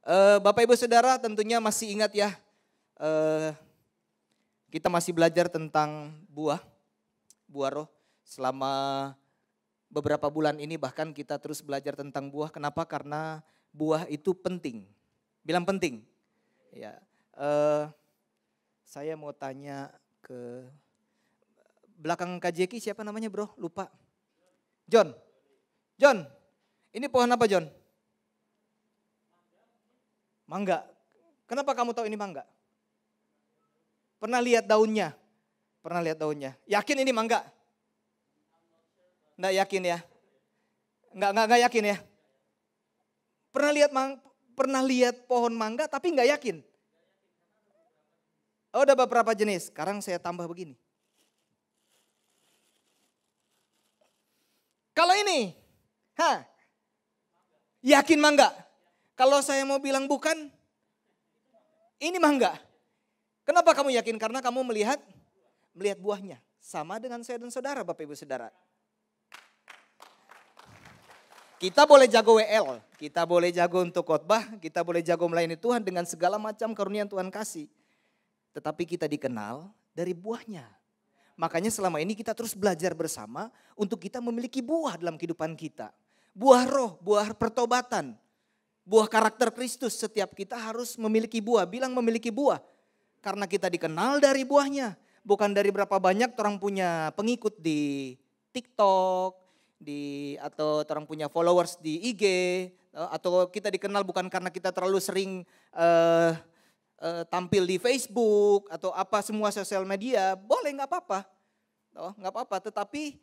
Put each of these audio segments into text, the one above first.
Bapak Ibu Saudara tentunya masih ingat ya, kita masih belajar tentang buah roh selama beberapa bulan ini, bahkan kita terus belajar tentang buah. Kenapa? Karena buah itu penting. Bilang penting. Ya, saya mau tanya ke belakang KJK siapa namanya bro? Lupa. John, ini pohon apa John? Mangga. Kenapa kamu tahu ini mangga? Pernah lihat daunnya? Yakin ini mangga? Nggak yakin ya? Nggak yakin ya? Pernah lihat pohon mangga tapi nggak yakin? Oh, ada beberapa jenis. Sekarang saya tambah begini. Kalau ini, yakin mangga? Kalau saya mau bilang bukan, ini mangga. Kenapa kamu yakin? Karena kamu melihat buahnya. Sama dengan saya dan saudara, Bapak Ibu Saudara. Kita boleh jago WL, kita boleh jago untuk khotbah, kita boleh jago melayani Tuhan dengan segala macam karunia yang Tuhan kasih. Tetapi kita dikenal dari buahnya. Makanya selama ini kita terus belajar bersama untuk kita memiliki buah dalam kehidupan kita. Buah roh, buah pertobatan. Buah karakter Kristus, setiap kita harus memiliki buah. Bilang memiliki buah. Karena kita dikenal dari buahnya. Bukan dari berapa banyak orang punya pengikut di TikTok, atau orang punya followers di IG. Atau kita dikenal bukan karena kita terlalu sering tampil di Facebook atau apa semua sosial media. Boleh, gak apa-apa. Gak apa-apa, tetapi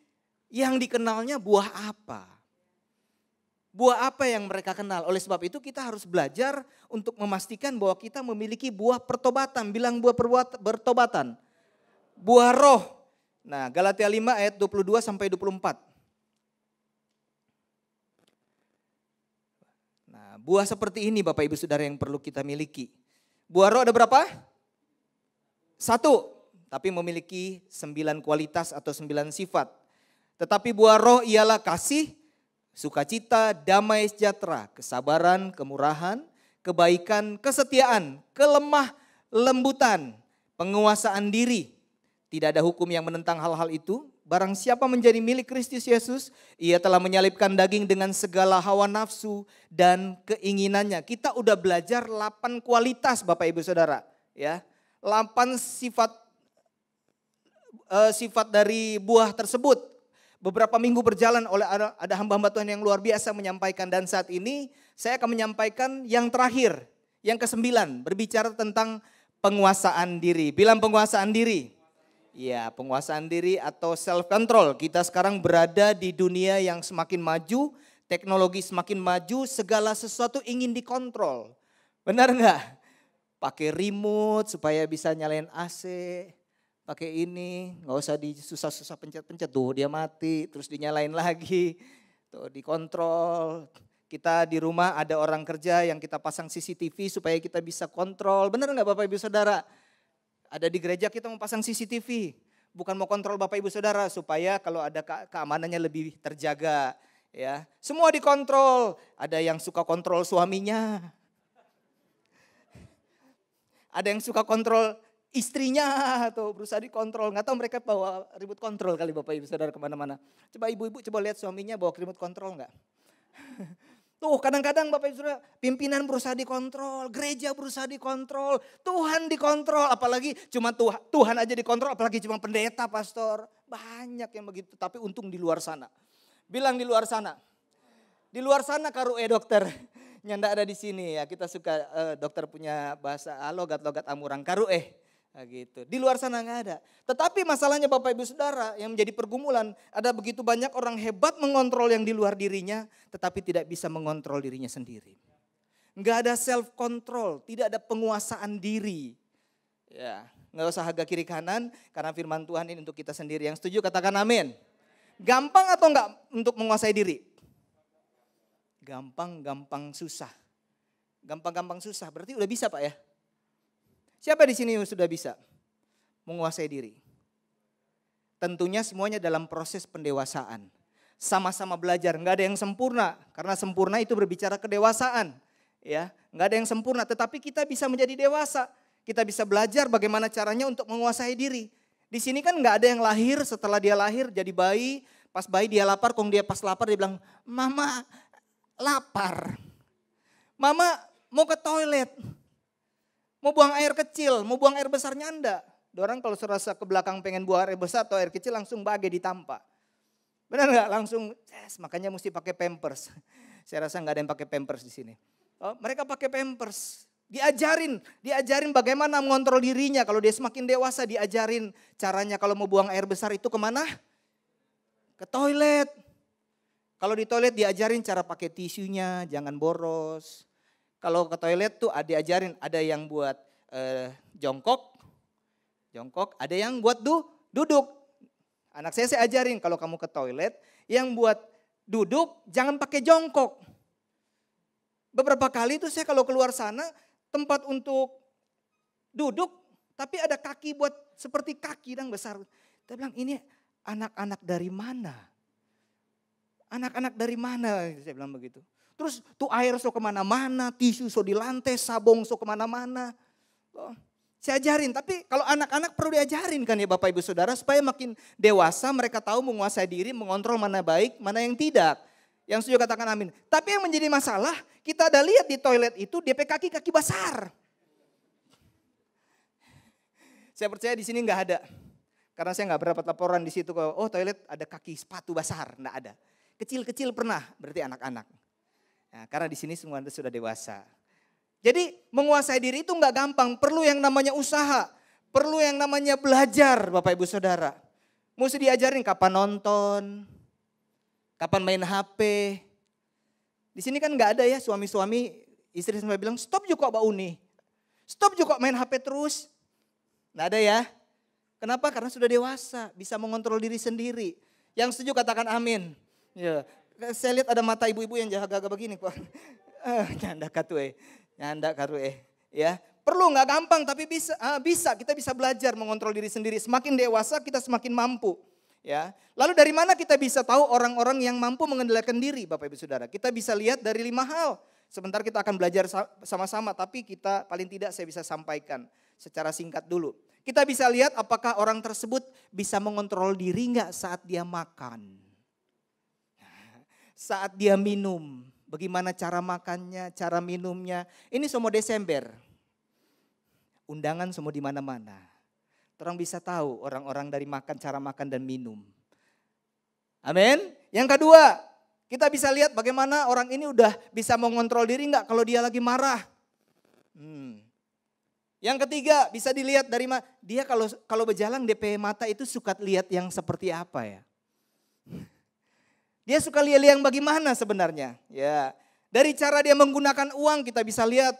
yang dikenalnya buah apa? Buah apa yang mereka kenal. Oleh sebab itu kita harus belajar untuk memastikan bahwa kita memiliki buah pertobatan. Bilang buah pertobatan. Buah roh. Nah, Galatia 5 ayat 22 sampai 24. Nah, buah seperti ini Bapak Ibu Saudara yang perlu kita miliki. Buah roh ada berapa? 1. Tapi memiliki 9 kualitas atau 9 sifat. Tetapi buah roh ialah kasih, sukacita, damai sejahtera, kesabaran, kemurahan, kebaikan, kesetiaan, kelemah lembutan, penguasaan diri. Tidak ada hukum yang menentang hal-hal itu. Barang siapa menjadi milik Kristus Yesus, ia telah menyalibkan daging dengan segala hawa nafsu dan keinginannya. Kita udah belajar 8 kualitas Bapak Ibu Saudara. Ya, 8 sifat dari buah tersebut. Beberapa minggu berjalan oleh ada hamba-hamba Tuhan yang luar biasa menyampaikan. Dan saat ini saya akan menyampaikan yang terakhir. Yang ke-9 berbicara tentang penguasaan diri. Bilang penguasaan diri. Ya, penguasaan diri atau self control. Kita sekarang berada di dunia yang semakin maju. Teknologi semakin maju. Segala sesuatu ingin dikontrol. Benar enggak? Pakai remote supaya bisa nyalain AC. Pakai ini, nggak usah susah-susah pencet-pencet tuh dia mati, terus dinyalain lagi, tuh dikontrol. Kita di rumah ada orang kerja yang kita pasang CCTV supaya kita bisa kontrol. Benar nggak Bapak Ibu Saudara? Ada di gereja kita mau pasang CCTV, bukan mau kontrol Bapak Ibu Saudara supaya kalau ada keamanannya lebih terjaga. Ya, semua dikontrol. Ada yang suka kontrol suaminya, ada yang suka kontrol istrinya atau berusaha dikontrol. Nggak tahu mereka bawa remote control kali Bapak Ibu Saudara kemana-mana. Coba ibu-ibu coba lihat suaminya bawa remote control nggak? Tuh kadang-kadang Bapak Ibu Saudara pimpinan berusaha dikontrol, gereja berusaha dikontrol, Tuhan dikontrol. Apalagi cuma Tuhan aja dikontrol, apalagi cuma pendeta, pastor. Banyak yang begitu, tapi untung di luar sana. Bilang di luar sana. Di luar sana karue dokter. Nyanda ada di sini ya, kita suka dokter punya bahasa logat-logat amurang karue. Nah, gitu. Di luar sana nggak ada. Tetapi masalahnya Bapak Ibu Saudara yang menjadi pergumulan, ada begitu banyak orang hebat mengontrol yang di luar dirinya, tetapi tidak bisa mengontrol dirinya sendiri. Nggak ada self control, tidak ada penguasaan diri. Ya, nggak usah harga kiri kanan, karena firman Tuhan ini untuk kita sendiri. Yang setuju katakan amin. Gampang atau enggak untuk menguasai diri? Gampang susah. Gampang susah, berarti udah bisa Pak ya? Siapa di sini yang sudah bisa menguasai diri? Tentunya semuanya dalam proses pendewasaan. Sama-sama belajar, nggak ada yang sempurna. Karena sempurna itu berbicara kedewasaan. Ya, nggak ada yang sempurna, tetapi kita bisa menjadi dewasa. Kita bisa belajar bagaimana caranya untuk menguasai diri. Di sini kan nggak ada yang lahir, setelah dia lahir jadi bayi, pas bayi dia lapar, dia pas lapar dia bilang, "Mama lapar. Mama mau ke toilet. Mau buang air kecil, mau buang air besarnya enggak." Orang kalau serasa ke belakang pengen buang air besar atau air kecil langsung bagai ditampak. Benar nggak? Langsung, yes, makanya mesti pakai pampers. Saya rasa nggak ada yang pakai pampers di sini. Oh, mereka pakai pampers. Diajarin bagaimana mengontrol dirinya. Kalau dia semakin dewasa diajarin caranya kalau mau buang air besar itu kemana? Ke toilet. Kalau di toilet diajarin cara pakai tisunya, jangan boros. Kalau ke toilet tuh diajarin ada yang buat jongkok, ada yang buat duduk. Anak saya ajarin kalau kamu ke toilet yang buat duduk jangan pakai jongkok. Beberapa kali itu saya kalau keluar sana tempat untuk duduk tapi ada kaki buat seperti kaki yang besar. Saya bilang ini anak-anak dari mana? Anak-anak dari mana? Saya bilang begitu. Terus tuh air so kemana-mana, tisu so di lantai, sabong so kemana-mana. Saya ajarin, tapi kalau anak-anak perlu diajarin kan ya Bapak Ibu Saudara. Supaya makin dewasa mereka tahu menguasai diri, mengontrol mana baik, mana yang tidak. Yang setuju katakan amin. Tapi yang menjadi masalah, kita ada lihat di toilet itu DP kaki besar. Saya percaya di sini nggak ada. Karena saya nggak berdapat laporan di situ, oh toilet ada kaki sepatu besar, nggak ada. Kecil-kecil pernah, berarti anak-anak. Nah, karena di sini semua sudah dewasa. Jadi menguasai diri itu nggak gampang, perlu yang namanya usaha, perlu yang namanya belajar Bapak Ibu Saudara. Mesti diajarin kapan nonton, kapan main HP. Di sini kan nggak ada ya suami-suami, istri sampai bilang stop juga Mbak Uni, stop juga main HP terus. Nggak ada ya. Kenapa? Karena sudah dewasa, bisa mengontrol diri sendiri. Yang setuju katakan amin. Ya, saya lihat ada mata ibu-ibu yang jaga-jaga begini kok. Nyanda katue. Nyanda karue, ya perlu nggak gampang tapi bisa kita bisa belajar mengontrol diri sendiri. Semakin dewasa kita semakin mampu, ya. Lalu dari mana kita bisa tahu orang-orang yang mampu mengendalikan diri, Bapak Ibu Saudara? Kita bisa lihat dari 5 hal. Sebentar kita akan belajar sama-sama, tapi kita paling tidak saya bisa sampaikan secara singkat dulu. Kita bisa lihat apakah orang tersebut bisa mengontrol diri nggak saat dia makan, saat dia minum. Bagaimana cara makannya, cara minumnya. Ini semua Desember. Undangan semua di mana-mana. Orang bisa tahu orang-orang dari cara makan dan minum. Amin. Yang kedua, kita bisa lihat bagaimana orang ini udah bisa mengontrol diri enggak kalau dia lagi marah. Yang ketiga, bisa dilihat dari dia kalau berjalan DP mata itu suka lihat yang seperti apa ya. Dia suka lihat yang bagaimana sebenarnya. Ya, dari cara dia menggunakan uang kita bisa lihat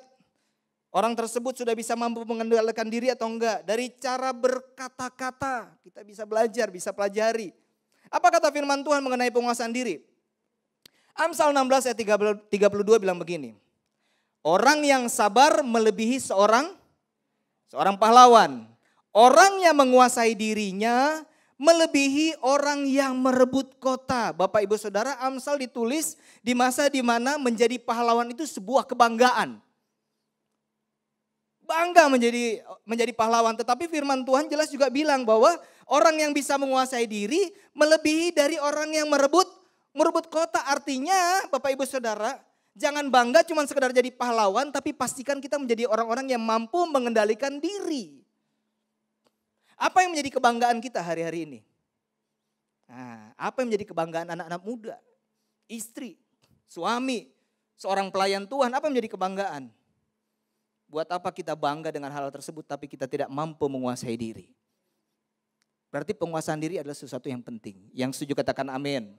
orang tersebut sudah bisa mampu mengendalikan diri atau enggak. Dari cara berkata-kata kita bisa belajar, bisa pelajari. Apa kata firman Tuhan mengenai penguasaan diri? Amsal 16 ayat 32 bilang begini. Orang yang sabar melebihi seorang pahlawan. Orang yang menguasai dirinya melebihi orang yang merebut kota. Bapak Ibu Saudara, Amsal ditulis di masa di mana menjadi pahlawan itu sebuah kebanggaan. Bangga menjadi pahlawan, tetapi firman Tuhan jelas juga bilang bahwa orang yang bisa menguasai diri melebihi dari orang yang merebut kota. Artinya Bapak Ibu Saudara, jangan bangga cuma sekedar jadi pahlawan, tapi pastikan kita menjadi orang-orang yang mampu mengendalikan diri. Apa yang menjadi kebanggaan kita hari-hari ini? Nah, apa yang menjadi kebanggaan anak-anak muda, istri, suami, seorang pelayan Tuhan, apa yang menjadi kebanggaan? Buat apa kita bangga dengan hal tersebut tapi kita tidak mampu menguasai diri? Berarti penguasaan diri adalah sesuatu yang penting. Yang setuju katakan amin.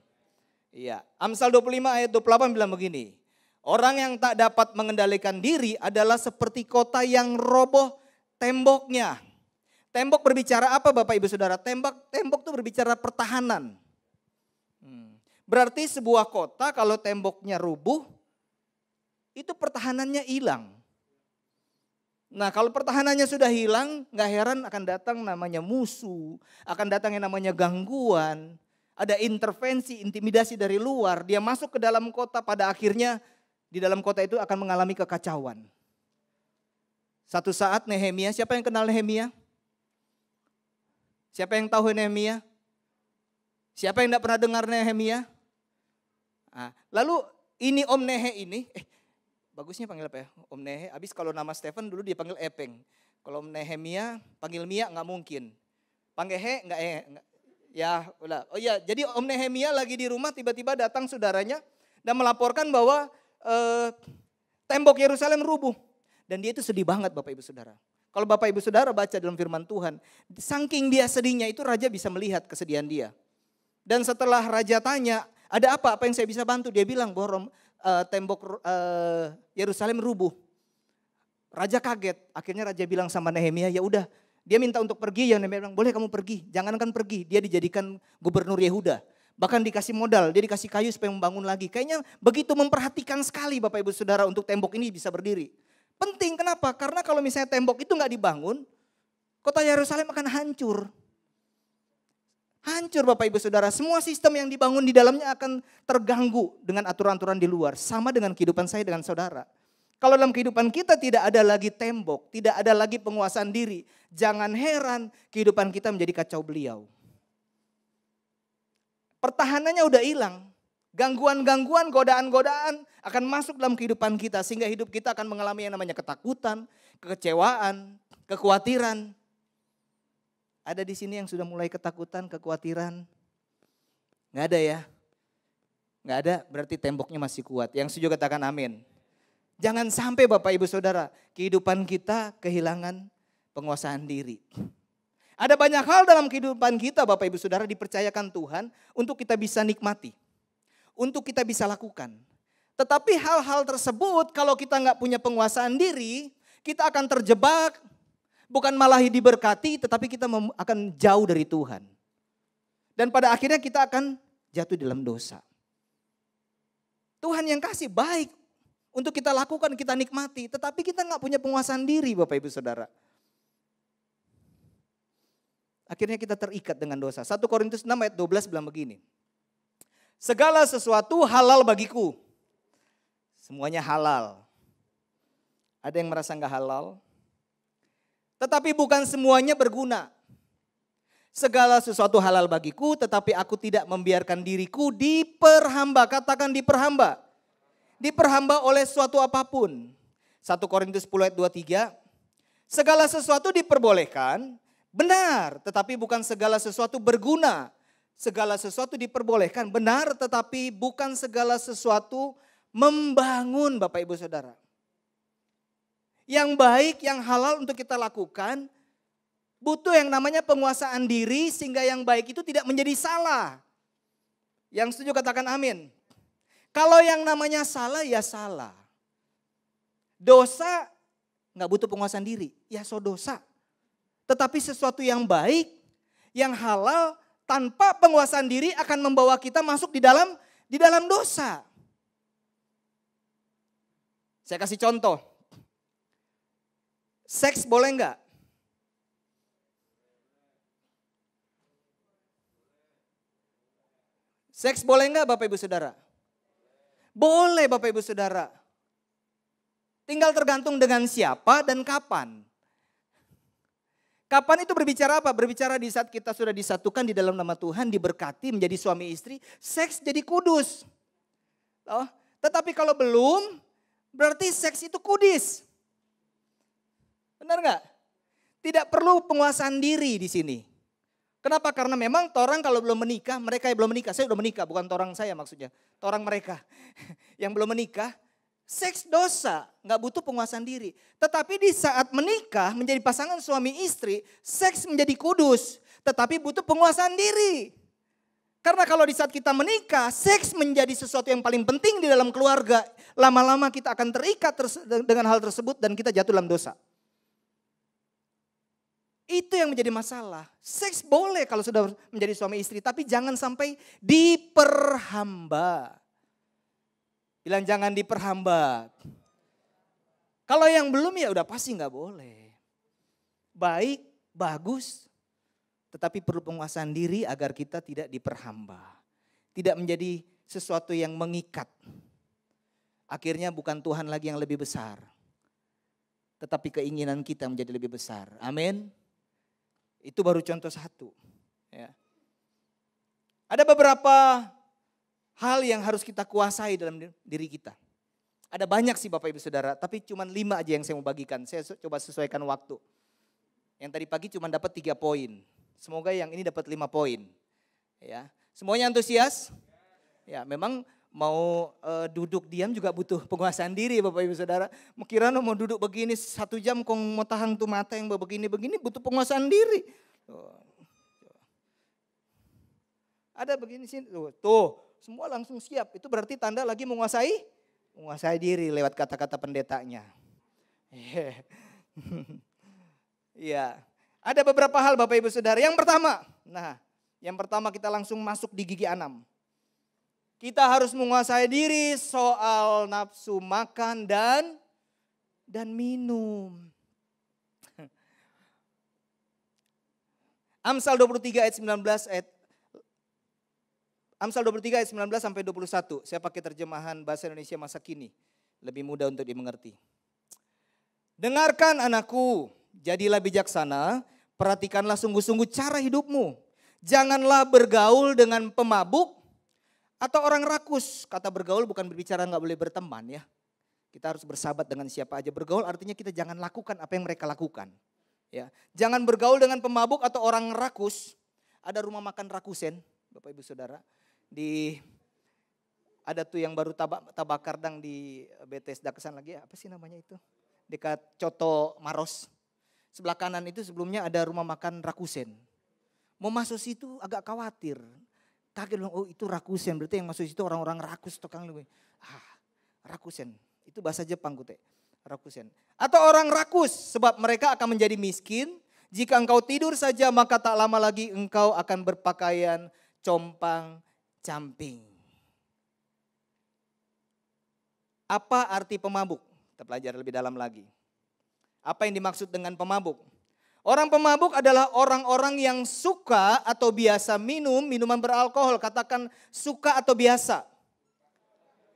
Iya, Amsal 25 ayat 28 bilang begini. Orang yang tak dapat mengendalikan diri adalah seperti kota yang roboh temboknya. Tembok berbicara apa Bapak Ibu Saudara? Tembok itu berbicara pertahanan. Berarti sebuah kota kalau temboknya rubuh, itu pertahanannya hilang. Nah kalau pertahanannya sudah hilang, gak heran akan datang namanya musuh, akan datang yang namanya gangguan, ada intervensi, intimidasi dari luar. Dia masuk ke dalam kota pada akhirnya Di dalam kota itu akan mengalami kekacauan. Satu saat Nehemia, siapa yang kenal Nehemia? Siapa yang tahu Nehemia? Siapa yang tidak pernah dengar Nehemia? Nah, lalu ini Om Nehe ini, bagusnya panggil apa ya? Om Nehe, habis kalau nama Stephen dulu dia panggil Epeng. Kalau Om Nehemia, panggil Mia nggak mungkin. Panggil He nggak ya udah. Oh iya, jadi Om Nehemia lagi di rumah tiba-tiba datang saudaranya dan melaporkan bahwa tembok Yerusalem rubuh. Dan dia itu sedih banget Bapak Ibu Saudara. Kalau Bapak Ibu Saudara baca dalam firman Tuhan, saking dia sedihnya itu raja bisa melihat kesedihan dia. Dan setelah raja tanya, ada apa? Apa yang saya bisa bantu? Dia bilang bahwa tembok Yerusalem rubuh. Raja kaget. Akhirnya raja bilang sama Nehemia, ya udah. Dia minta untuk pergi, ya Nehemia bilang, boleh kamu pergi. Jangankan pergi, dia dijadikan gubernur Yehuda. Bahkan dikasih modal, dia dikasih kayu supaya membangun lagi. Kayaknya begitu memperhatikan sekali Bapak Ibu Saudara untuk tembok ini bisa berdiri. Penting, kenapa? Karena kalau misalnya tembok itu nggak dibangun, kota Yerusalem akan hancur. Hancur Bapak Ibu Saudara, semua sistem yang dibangun di dalamnya akan terganggu dengan aturan-aturan di luar. Sama dengan kehidupan saya dengan saudara. Kalau dalam kehidupan kita tidak ada lagi tembok, tidak ada lagi penguasaan diri. Jangan heran kehidupan kita menjadi kacau beliau. Pertahanannya udah hilang. Gangguan-gangguan, godaan-godaan akan masuk dalam kehidupan kita. Sehingga hidup kita akan mengalami yang namanya ketakutan, kekecewaan, kekhawatiran. Ada di sini yang sudah mulai ketakutan, kekhawatiran? Nggak ada ya? Nggak ada, berarti temboknya masih kuat. Yang setuju katakan amin. Jangan sampai Bapak Ibu Saudara, kehidupan kita kehilangan penguasaan diri. Ada banyak hal dalam kehidupan kita Bapak Ibu Saudara dipercayakan Tuhan untuk kita bisa nikmati. Untuk kita bisa lakukan. Tetapi hal-hal tersebut kalau kita nggak punya penguasaan diri, kita akan terjebak. Bukan malah diberkati, tetapi kita akan jauh dari Tuhan. Dan pada akhirnya kita akan jatuh dalam dosa. Tuhan yang kasih baik untuk kita lakukan, kita nikmati. Tetapi kita nggak punya penguasaan diri Bapak Ibu Saudara. Akhirnya kita terikat dengan dosa. 1 Korintus 6 ayat 12 bilang begini. Segala sesuatu halal bagiku. Semuanya halal. Ada yang merasa nggak halal? Tetapi bukan semuanya berguna. Segala sesuatu halal bagiku, tetapi aku tidak membiarkan diriku diperhamba. Katakan diperhamba. Diperhamba oleh suatu apapun. 1 Korintus 10 ayat 23. Segala sesuatu diperbolehkan, benar. Tetapi bukan segala sesuatu berguna. Segala sesuatu diperbolehkan, benar. Tetapi bukan segala sesuatu membangun Bapak Ibu Saudara. Yang baik, yang halal untuk kita lakukan, butuh yang namanya penguasaan diri sehingga yang baik itu tidak menjadi salah. Yang setuju katakan amin. Kalau yang namanya salah, ya salah. Dosa nggak butuh penguasaan diri, ya dosa. Tetapi sesuatu yang baik, yang halal, tanpa penguasaan diri akan membawa kita masuk di dalam dosa. Saya kasih contoh. Seks boleh enggak? Seks boleh enggak Bapak Ibu Saudara? Boleh Bapak Ibu Saudara. Tinggal tergantung dengan siapa dan kapan. Kapan itu berbicara apa? Berbicara di saat kita sudah disatukan di dalam nama Tuhan, diberkati menjadi suami istri, seks jadi kudus. Oh, tetapi kalau belum, berarti seks itu kudis. Benar nggak? Tidak perlu penguasaan diri di sini. Kenapa? Karena memang torang kalau belum menikah, mereka yang belum menikah, saya udah menikah, bukan torang saya maksudnya, torang mereka yang belum menikah, seks dosa, nggak butuh penguasaan diri. Tetapi di saat menikah menjadi pasangan suami istri, seks menjadi kudus, tetapi butuh penguasaan diri. Karena kalau di saat kita menikah, seks menjadi sesuatu yang paling penting di dalam keluarga. Lama-lama kita akan terikat dengan hal tersebut dan kita jatuh dalam dosa. Itu yang menjadi masalah. Seks boleh kalau sudah menjadi suami istri, tapi jangan sampai diperhamba. Bilang jangan diperhamba. Kalau yang belum ya udah pasti nggak boleh. Baik, bagus, tetapi perlu penguasaan diri agar kita tidak diperhamba. Tidak menjadi sesuatu yang mengikat. Akhirnya bukan Tuhan lagi yang lebih besar, tetapi keinginan kita menjadi lebih besar. Amin. Itu baru contoh satu. Ya. Ada beberapa hal yang harus kita kuasai dalam diri kita. Ada banyak sih Bapak Ibu Saudara, tapi cuma 5 aja yang saya mau bagikan. Saya coba sesuaikan waktu. Yang tadi pagi cuma dapat 3 poin. Semoga yang ini dapat 5 poin. Ya. Semuanya antusias? Ya, memang mau duduk diam juga butuh penguasaan diri Bapak Ibu Saudara. Kira mau duduk begini 1 jam kong mau tahan tuh mata yang begini-begini butuh penguasaan diri. Ada begini sih, tuh semua langsung siap. Itu berarti tanda lagi menguasai diri lewat kata-kata pendetanya. Iya, ada beberapa hal Bapak Ibu Saudara. Yang pertama kita langsung masuk di gigi 6. Kita harus menguasai diri soal nafsu makan dan minum. Amsal 23 ayat 19 sampai 21. Saya pakai terjemahan bahasa Indonesia masa kini. Lebih mudah untuk dimengerti. Dengarkan anakku, jadilah bijaksana, perhatikanlah sungguh-sungguh cara hidupmu. Janganlah bergaul dengan pemabuk atau orang rakus. Kata bergaul bukan berbicara nggak boleh berteman ya. Kita harus bersahabat dengan siapa aja. Bergaul artinya kita jangan lakukan apa yang mereka lakukan. Ya, jangan bergaul dengan pemabuk atau orang rakus. Ada rumah makan Rakusen, Bapak Ibu Saudara. Ada tuh yang baru tabakardang di BTS Dakesan lagi, apa sih namanya itu? Dekat Coto Maros. Sebelah kanan itu sebelumnya ada rumah makan Rakusen. Mau masuk situ agak khawatir. Kaget bilang, oh itu Rakusen, berarti yang masuk situ orang-orang rakus tukang lebih. Rakusen, itu bahasa Jepang kute. Rakusen. Atau orang rakus, sebab mereka akan menjadi miskin. Jika engkau tidur saja maka tak lama lagi engkau akan berpakaian compang-camping. Apa arti pemabuk? Kita pelajari lebih dalam lagi. Apa yang dimaksud dengan pemabuk? Orang pemabuk adalah orang-orang yang suka atau biasa minum minuman beralkohol. Katakan suka atau biasa.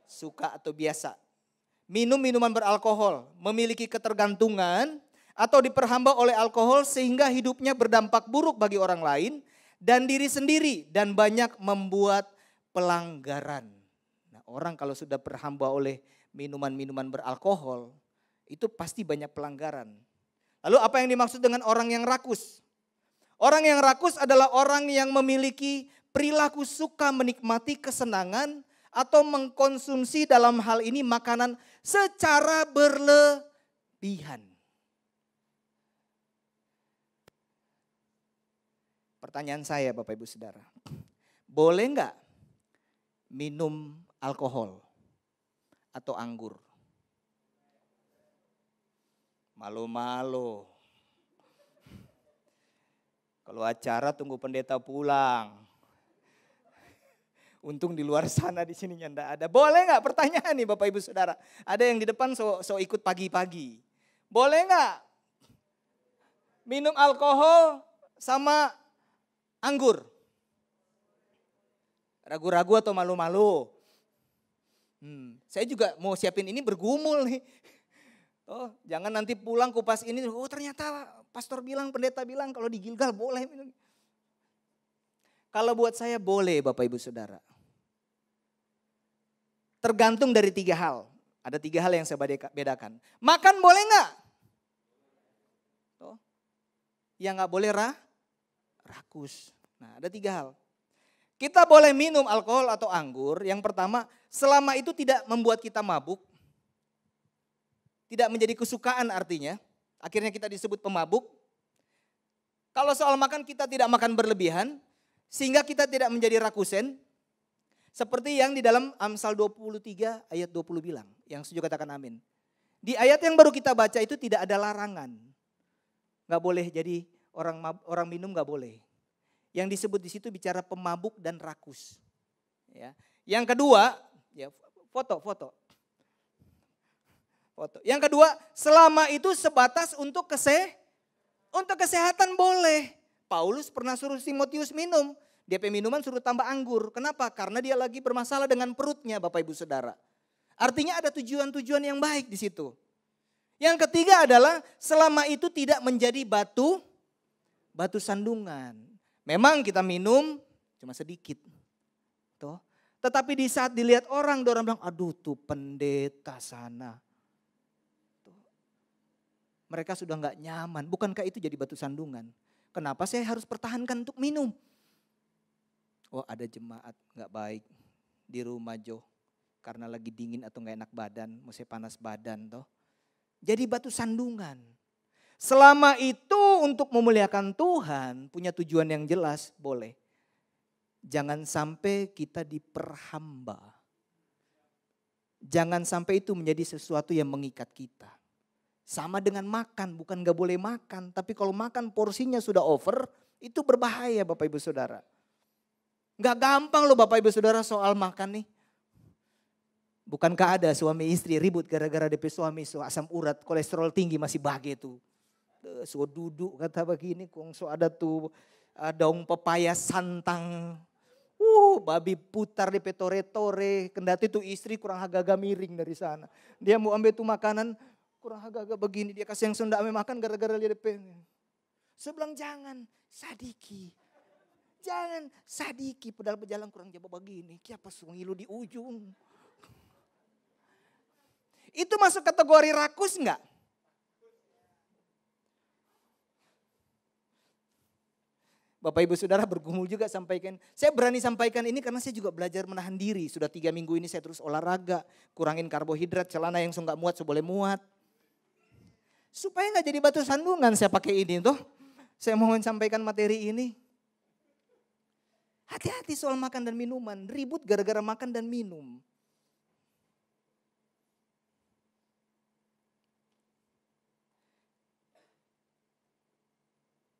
Suka atau biasa. Minum minuman beralkohol. Memiliki ketergantungan atau diperhamba oleh alkohol sehingga hidupnya berdampak buruk bagi orang lain dan diri sendiri dan banyak membuat pelanggaran. Nah, orang kalau sudah berhamba oleh minuman-minuman beralkohol itu pasti banyak pelanggaran. Lalu apa yang dimaksud dengan orang yang rakus? Orang yang rakus adalah orang yang memiliki perilaku suka menikmati kesenangan atau mengkonsumsi dalam hal ini makanan secara berlebihan. Pertanyaan saya Bapak Ibu Saudara, boleh enggak minum alkohol atau anggur? Malu-malu. Kalau acara tunggu pendeta pulang. Untung di luar sana di sininya enggak ada. Boleh enggak? Pertanyaan nih Bapak Ibu Saudara. Ada yang di depan so ikut pagi-pagi. Boleh enggak minum alkohol sama anggur? Ragu-ragu atau malu-malu? Saya juga mau siapin ini bergumul nih. Oh, jangan nanti pulang kupas ini. Oh, ternyata pastor bilang, pendeta bilang kalau di Gilgal boleh minum. Kalau buat saya boleh Bapak Ibu Saudara. Tergantung dari 3 hal. Ada 3 hal yang saya bedakan. Makan boleh enggak? Oh, yang enggak boleh rakus. Nah, ada 3 hal. Kita boleh minum alkohol atau anggur. Yang pertama, selama itu tidak membuat kita mabuk. Tidak menjadi kesukaan artinya. Akhirnya kita disebut pemabuk. Kalau soal makan kita tidak makan berlebihan. Sehingga kita tidak menjadi rakusen. Seperti yang di dalam Amsal 23 ayat 20 bilang. Yang setuju katakan amin. Di ayat yang baru kita baca itu tidak ada larangan. Gak boleh jadi orang minum gak boleh. Yang disebut di situ bicara pemabuk dan rakus. Ya. Yang kedua, ya foto. Yang kedua, selama itu sebatas untuk kesehatan boleh. Paulus pernah suruh Timotius minum. DP minuman suruh tambah anggur. Kenapa? Karena dia lagi bermasalah dengan perutnya Bapak Ibu Saudara. Artinya ada tujuan-tujuan yang baik di situ. Yang ketiga adalah selama itu tidak menjadi batu sandungan. Memang kita minum cuma sedikit. Tuh. Tetapi di saat dilihat orang bilang, aduh tuh pendeta sana. Mereka sudah gak nyaman. Bukankah itu jadi batu sandungan? Kenapa saya harus pertahankan untuk minum? Oh ada jemaat gak baik di rumah Jo. Karena lagi dingin atau gak enak badan, mesti panas badan toh. Jadi batu sandungan. Selama itu untuk memuliakan Tuhan, punya tujuan yang jelas, boleh. Jangan sampai kita diperhamba. Jangan sampai itu menjadi sesuatu yang mengikat kita. Sama dengan makan, bukan gak boleh makan. Tapi kalau makan porsinya sudah over, itu berbahaya Bapak Ibu Saudara. Gak gampang loh Bapak Ibu Saudara soal makan nih. Bukankah ada suami istri ribut gara-gara DP suami so asam urat, kolesterol tinggi masih bahagia tuh. So duduk kata begini, kong so ada tuh daun pepaya santang. Babi putar DP tore-tore, kendati tuh istri kurang agak-agak miring dari sana. Dia mau ambil tuh makanan kurang agak-agak begini, dia kasih yang sunda ame makan gara-gara dia DP. Saya bilang jangan, sadiki. Jangan sadiki, padahal berjalan kurang jauh begini. Kiapa sungilu di ujung. Itu masuk kategori rakus enggak? Bapak Ibu Saudara bergumul juga sampaikan. Saya berani sampaikan ini karena saya juga belajar menahan diri. Sudah 3 minggu ini saya terus olahraga. Kurangin karbohidrat, celana yang nggak muat boleh muat. Supaya nggak jadi batu sandungan saya pakai ini tuh. Saya mohon sampaikan materi ini. Hati-hati soal makan dan minuman. Ribut gara-gara makan dan minum.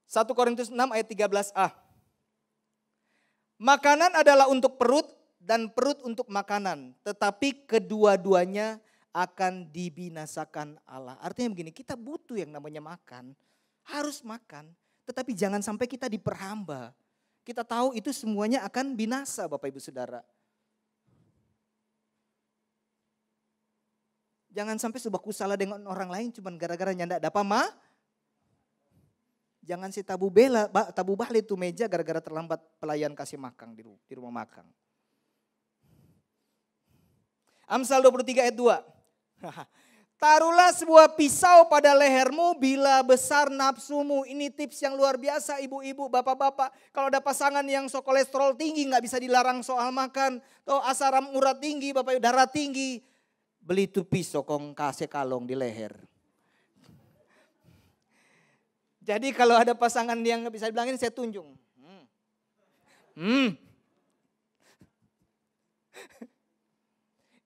1 Korintus 6 ayat 13a. Makanan adalah untuk perut dan perut untuk makanan. Tetapi kedua-duanya akan dibinasakan Allah. Artinya begini, kita butuh yang namanya makan. Harus makan, tetapi jangan sampai kita diperhamba. Kita tahu itu semuanya akan binasa Bapak Ibu Saudara. Jangan sampai sebuah salah dengan orang lain cuma gara-gara nyanda dapat Jangan si tabu balik tuh meja gara-gara terlambat pelayan kasih makan di rumah makan. Amsal 23 ayat 2. Taruhlah sebuah pisau pada lehermu bila besar nafsumu. Ini tips yang luar biasa ibu-ibu, bapak-bapak. Kalau ada pasangan yang so kolesterol tinggi gak bisa dilarang soal makan. Atau asam urat tinggi, bapak darah tinggi. Beli tuh pisau kong kasih kalong di leher. Jadi kalau ada pasangan yang nggak bisa dibilangin saya tunjung.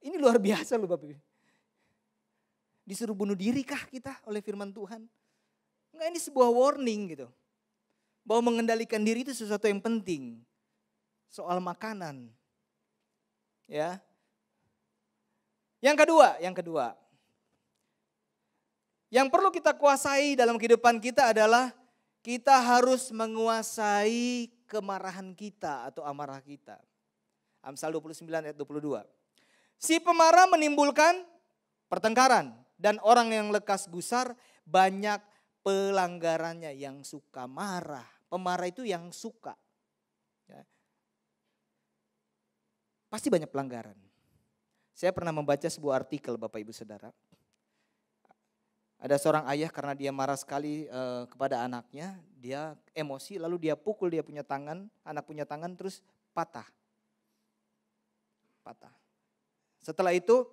Ini luar biasa loh Bapak. Disuruh bunuh diri kah kita oleh firman Tuhan? Enggak, ini sebuah warning gitu. Bahwa mengendalikan diri itu sesuatu yang penting. Soal makanan. Ya. Yang kedua. Yang perlu kita kuasai dalam kehidupan kita adalah kita harus menguasai kemarahan kita atau amarah kita. Amsal 29 ayat 22. Si pemarah menimbulkan pertengkaran dan orang yang lekas gusar banyak pelanggarannya. Yang suka marah, pemarah itu yang suka. Ya. Pasti banyak pelanggaran. Saya pernah membaca sebuah artikel Bapak Ibu Saudara. Ada seorang ayah karena dia marah sekali kepada anaknya, dia emosi lalu dia pukul dia punya tangan, anak punya tangan terus patah. Setelah itu,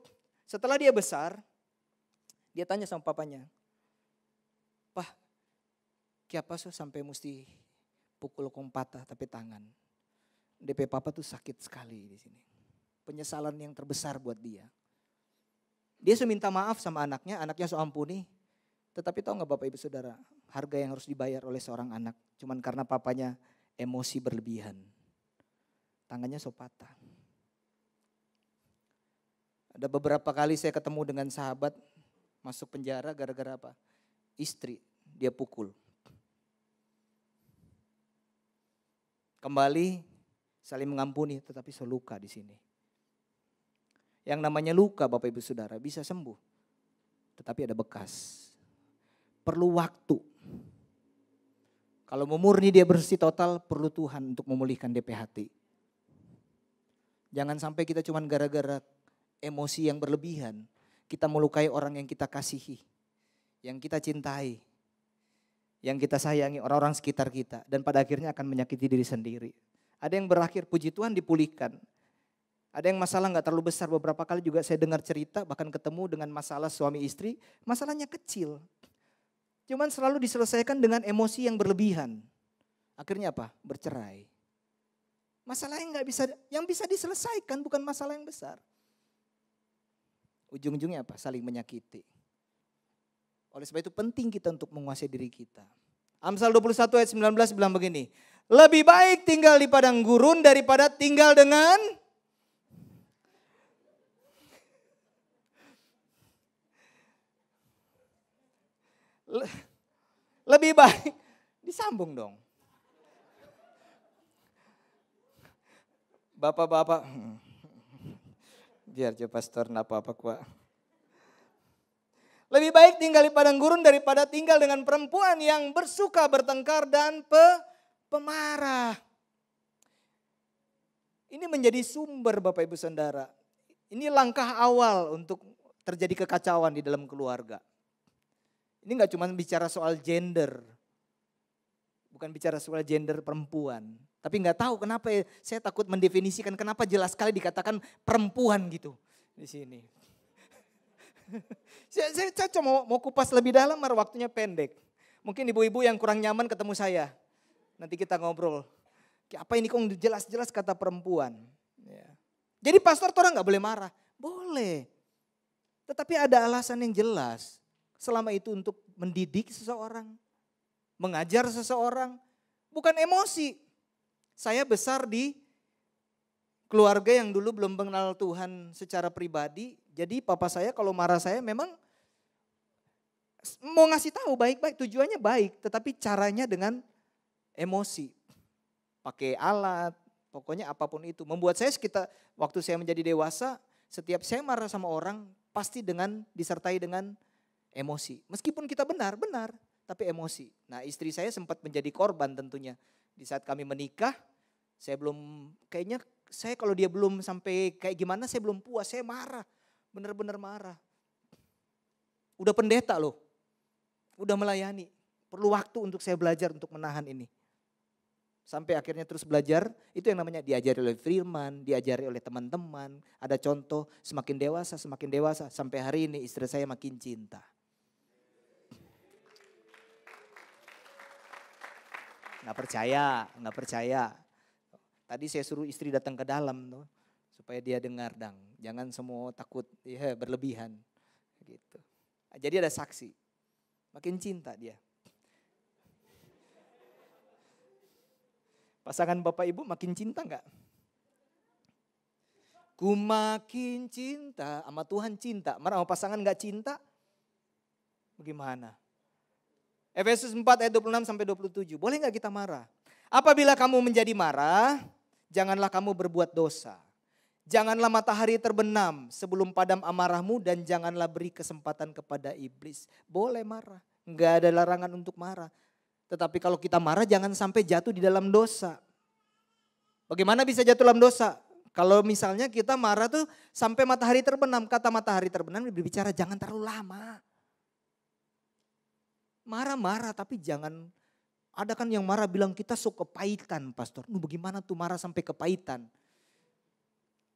setelah dia besar, dia tanya sama papanya, "Pah, kenapa so sampai mesti pukul kong patah tapi tangan?" DP papa tuh sakit sekali di sini. Penyesalan yang terbesar buat dia. Dia so minta maaf sama anaknya so ampuni. Tetapi tahu gak Bapak Ibu Saudara, harga yang harus dibayar oleh seorang anak cuman karena papanya emosi berlebihan. Tangannya so patah. Ada beberapa kali saya ketemu dengan sahabat masuk penjara gara-gara apa? Istri dia pukul. Kembali saling mengampuni tetapi so luka di sini. Yang namanya luka Bapak Ibu Saudara bisa sembuh. Tetapi ada bekas. Perlu waktu. Kalau mau murni dia bersih total, perlu Tuhan untuk memulihkan DP hati. Jangan sampai kita cuman gara-gara emosi yang berlebihan, kita melukai orang yang kita kasihi, yang kita cintai, yang kita sayangi, orang-orang sekitar kita. Dan pada akhirnya akan menyakiti diri sendiri. Ada yang berakhir, puji Tuhan dipulihkan. Ada yang masalah gak terlalu besar, beberapa kali juga saya dengar cerita, bahkan ketemu dengan masalah suami istri, masalahnya kecil. Cuman selalu diselesaikan dengan emosi yang berlebihan. Akhirnya apa? Bercerai. Masalah yang bisa diselesaikan bukan masalah yang besar. Ujung-ujungnya apa? Saling menyakiti. Oleh sebab itu penting kita untuk menguasai diri kita. Amsal 21 ayat 19 bilang begini. Lebih baik tinggal di padang gurun daripada tinggal dengan lebih baik, disambung dong. Bapak-bapak, biar aja pastor apa-apa kuat. Lebih baik tinggal di padang gurun daripada tinggal dengan perempuan yang bersuka bertengkar dan pemarah. Ini menjadi sumber Bapak Ibu Saudara. Ini langkah awal untuk terjadi kekacauan di dalam keluarga. Ini gak cuma bicara soal gender. Bukan bicara soal gender perempuan. Tapi gak tahu kenapa saya takut mendefinisikan kenapa jelas sekali dikatakan perempuan gitu di sini. Saya cocok mau kupas lebih dalam, waktunya pendek. Mungkin ibu-ibu yang kurang nyaman ketemu saya. Nanti kita ngobrol. Apa ini kok jelas-jelas kata perempuan. Ya. Jadi pastor orang gak boleh marah. Boleh. Tetapi ada alasan yang jelas. Selama itu untuk mendidik seseorang, mengajar seseorang, bukan emosi. Saya besar di keluarga yang dulu belum mengenal Tuhan secara pribadi. Jadi papa saya kalau marah saya memang mau ngasih tahu baik-baik, tujuannya baik. Tetapi caranya dengan emosi. Pakai alat, pokoknya apapun itu. Membuat saya waktu saya menjadi dewasa, setiap saya marah sama orang pasti disertai dengan emosi. Meskipun kita benar, tapi emosi. Nah istri saya sempat menjadi korban tentunya. Di saat kami menikah, saya kalau dia belum sampai kayak gimana saya belum puas, saya marah. Benar-benar marah. Udah pendeta loh, udah melayani. Perlu waktu untuk saya belajar untuk menahan ini. Sampai akhirnya terus belajar, itu yang namanya diajari oleh firman, diajari oleh teman-teman. Ada contoh semakin dewasa, sampai hari ini istri saya makin cinta. Nggak percaya. Tadi saya suruh istri datang ke dalam tuh, supaya dia dengar jangan semua takut berlebihan gitu. Jadi ada saksi, makin cinta dia. Pasangan bapak ibu makin cinta nggak? Ku makin cinta, sama Tuhan cinta, marah sama pasangan nggak cinta, bagaimana? Efesus 4 ayat 26 sampai 27. Boleh gak kita marah? Apabila kamu menjadi marah, janganlah kamu berbuat dosa. Janganlah matahari terbenam sebelum padam amarahmu dan janganlah beri kesempatan kepada iblis. Boleh marah, gak ada larangan untuk marah. Tetapi kalau kita marah jangan sampai jatuh di dalam dosa. Bagaimana bisa jatuh dalam dosa? Kalau misalnya kita marah tuh sampai matahari terbenam. Kata matahari terbenam berbicara jangan terlalu lama. Marah-marah tapi jangan, ada kan yang marah bilang kita sok kepahitan pastor. Bagaimana tuh marah sampai kepahitan?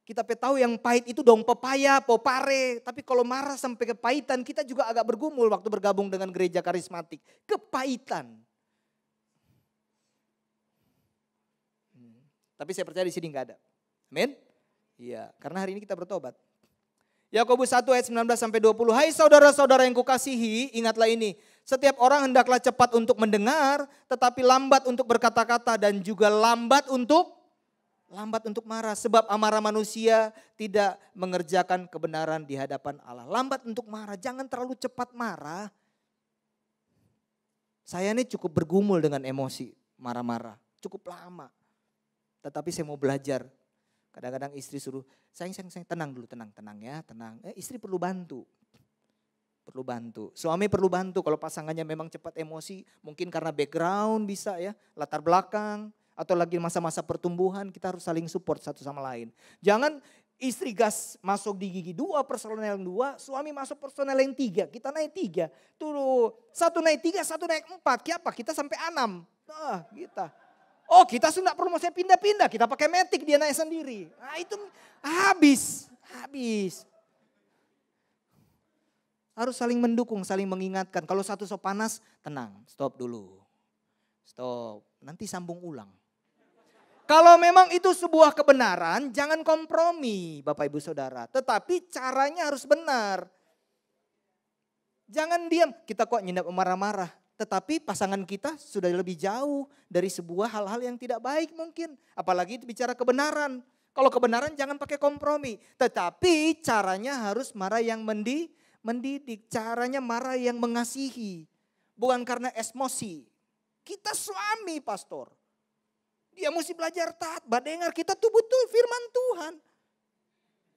Kita tahu yang pahit itu dong pepaya, popare. Tapi kalau marah sampai kepahitan kita juga agak bergumul waktu bergabung dengan gereja karismatik. Kepahitan. Tapi saya percaya di sini gak ada. Amin? Iya, karena hari ini kita bertobat. Yakobus 1 ayat 19 sampai 20. Hai saudara-saudara yang kukasihi, ingatlah ini. Setiap orang hendaklah cepat untuk mendengar, tetapi lambat untuk berkata-kata dan juga lambat untuk marah. Sebab amarah manusia tidak mengerjakan kebenaran di hadapan Allah. Lambat untuk marah, jangan terlalu cepat marah. Saya ini cukup bergumul dengan emosi, marah-marah. Cukup lama. Tetapi saya mau belajar Kadang-kadang istri suruh, sayang, tenang dulu, tenang ya, tenang. Istri perlu bantu. Perlu bantu. Suami perlu bantu kalau pasangannya memang cepat emosi. Mungkin karena background bisa ya, latar belakang. Atau lagi masa-masa pertumbuhan, kita harus saling support satu sama lain. Jangan istri gas masuk di gigi 2, personel yang 2, suami masuk personel yang 3. Kita naik 3. Tuh, satu naik 3, satu naik 4. Kenapa? Kita sampai 6. Nah, kita. Oh, kita sudah perlu saya pindah-pindah, kita pakai matic, dia naik sendiri. Nah, itu habis. Harus saling mendukung, saling mengingatkan. Kalau satu so panas, tenang, stop dulu. Stop, nanti sambung ulang. Kalau memang itu sebuah kebenaran, jangan kompromi Bapak Ibu Saudara. Tetapi caranya harus benar. Jangan diam, kita kok nyindak marah-marah. Tetapi pasangan kita sudah lebih jauh dari sebuah hal-hal yang tidak baik mungkin. Apalagi itu bicara kebenaran. Kalau kebenaran jangan pakai kompromi. Tetapi caranya harus marah yang mendidik. Caranya marah yang mengasihi. Bukan karena emosi. Kita suami pastor. Dia mesti belajar taat. Dengar kita tuh betul firman Tuhan.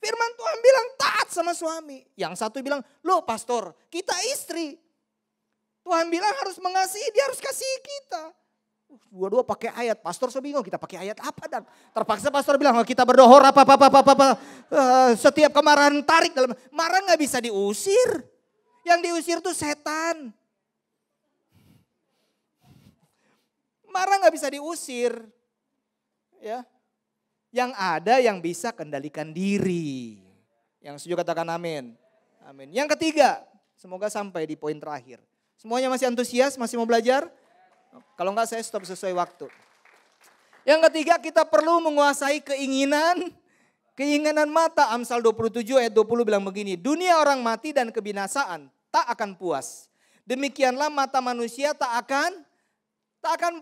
Firman Tuhan bilang taat sama suami. Yang satu bilang, loh pastor kita istri. Tuhan bilang harus mengasihi, dia harus kasih kita. Dua-dua pakai ayat, pastor so bingung kita pakai ayat apa dan terpaksa pastor bilang kita berdohor apa. Setiap kemarahan tarik dalam, marah nggak bisa diusir. Yang diusir tuh setan. Marah nggak bisa diusir. Ya, yang ada yang bisa kendalikan diri. Yang setuju katakan amin. Amin. Yang ketiga, semoga sampai di poin terakhir. Semuanya masih antusias, masih mau belajar? Kalau enggak saya stop sesuai waktu. Yang ketiga kita perlu menguasai keinginan mata. Amsal 27 ayat 20 bilang begini. Dunia orang mati dan kebinasaan tak akan puas. Demikianlah mata manusia tak akan